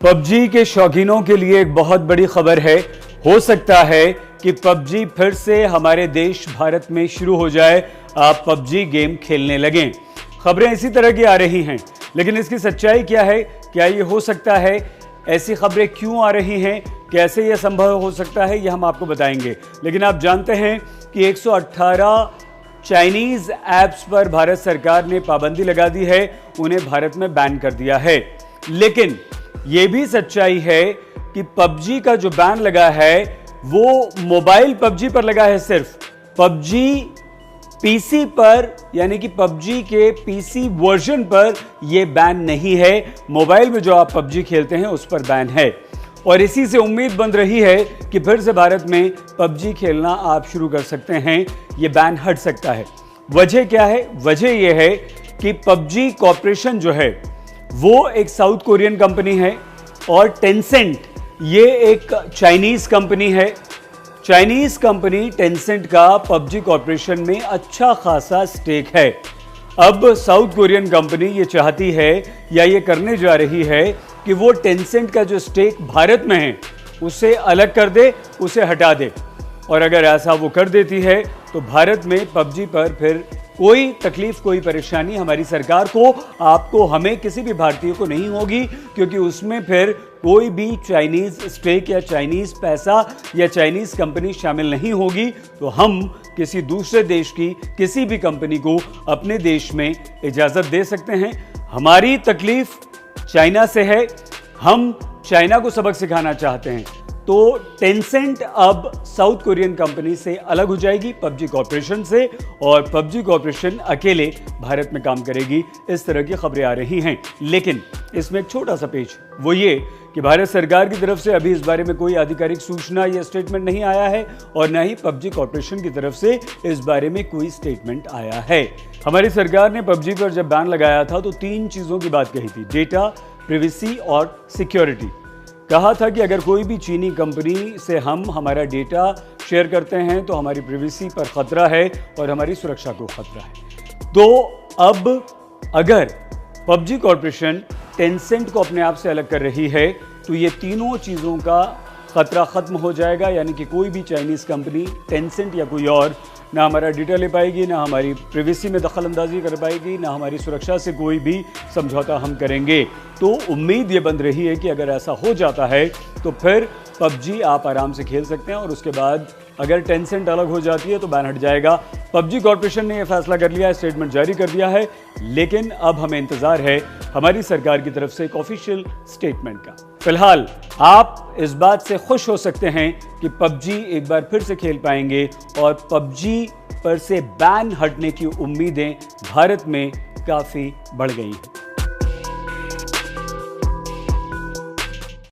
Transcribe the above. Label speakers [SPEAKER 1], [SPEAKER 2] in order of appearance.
[SPEAKER 1] PUBG के शौकीनों के लिए एक बहुत बड़ी खबर है। हो सकता है कि पबजी फिर से हमारे देश भारत में शुरू हो जाए, आप पबजी गेम खेलने लगें। खबरें इसी तरह की आ रही हैं, लेकिन इसकी सच्चाई क्या है? क्या ये हो सकता है? ऐसी खबरें क्यों आ रही हैं? कैसे यह संभव हो सकता है, यह हम आपको बताएंगे। लेकिन आप जानते हैं कि 118 चाइनीज ऐप्स पर भारत सरकार ने पाबंदी लगा दी है, उन्हें भारत में बैन कर दिया है। लेकिन यह भी सच्चाई है कि पबजी का जो बैन लगा है वो मोबाइल पबजी पर लगा है। सिर्फ पबजी पीसी पर, यानी कि पबजी के पीसी वर्जन पर यह बैन नहीं है। मोबाइल में जो आप पबजी खेलते हैं उस पर बैन है, और इसी से उम्मीद बन रही है कि फिर से भारत में पबजी खेलना आप शुरू कर सकते हैं। यह बैन हट सकता है। वजह क्या है? वजह यह है कि पबजी कॉर्पोरेशन जो है वो एक साउथ कोरियन कंपनी है, और टेंसेंट ये एक चाइनीज कंपनी है। चाइनीज कंपनी टेंसेंट का पबजी कॉर्पोरेशन में अच्छा खासा स्टेक है। अब साउथ कोरियन कंपनी ये चाहती है या ये करने जा रही है कि वो टेंसेंट का जो स्टेक भारत में है उसे अलग कर दे, उसे हटा दे। और अगर ऐसा वो कर देती है तो भारत में पबजी पर फिर कोई तकलीफ, कोई परेशानी हमारी सरकार को, आपको, हमें, किसी भी भारतीय को नहीं होगी, क्योंकि उसमें फिर कोई भी चाइनीज स्टेक या चाइनीज पैसा या चाइनीज कंपनी शामिल नहीं होगी। तो हम किसी दूसरे देश की किसी भी कंपनी को अपने देश में इजाजत दे सकते हैं। हमारी तकलीफ चाइना से है, हम चाइना को सबक सिखाना चाहते हैं। तो टेंसेंट अब साउथ कोरियन कंपनी से अलग हो जाएगी, पबजी कॉर्पोरेशन से, और पबजी कॉर्पोरेशन अकेले भारत में काम करेगी। इस तरह की खबरें आ रही हैं। लेकिन इसमें एक छोटा सा पेच, वो ये कि भारत सरकार की तरफ से अभी इस बारे में कोई आधिकारिक सूचना या स्टेटमेंट नहीं आया है, और न ही पबजी कॉर्पोरेशन की तरफ से इस बारे में कोई स्टेटमेंट आया है। हमारी सरकार ने पबजी पर जब बैन लगाया था तो 3 चीज़ों की बात कही थी: डेटा, प्रिवेसी और सिक्योरिटी। कहा था कि अगर कोई भी चीनी कंपनी से हम हमारा डेटा शेयर करते हैं तो हमारी प्रिवेसी पर खतरा है और हमारी सुरक्षा को खतरा है। तो अब अगर पबजी कॉर्पोरेशन टेंसेंट को अपने आप से अलग कर रही है तो ये तीनों चीज़ों का खतरा खत्म हो जाएगा। यानी कि कोई भी चाइनीज़ कंपनी, टेंसेंट या कोई और, ना हमारा डेटा ले पाएगी, ना हमारी प्रिवेसी में दखल अंदाजी कर पाएगी, ना हमारी सुरक्षा से कोई भी समझौता हम करेंगे। तो उम्मीद ये बन रही है कि अगर ऐसा हो जाता है तो फिर पबजी आप आराम से खेल सकते हैं, और उसके बाद अगर टेंसेंट अलग हो जाती है तो बैन हट जाएगा। पबजी कॉर्पोरेशन ने यह फैसला कर लिया है, स्टेटमेंट जारी कर दिया है। लेकिन अब हमें इंतजार है हमारी सरकार की तरफ से एक ऑफिशियल स्टेटमेंट का। फिलहाल आप इस बात से खुश हो सकते हैं कि पबजी एक बार फिर से खेल पाएंगे, और पबजी पर से बैन हटने की उम्मीदें भारत में काफ़ी बढ़ गई हैं।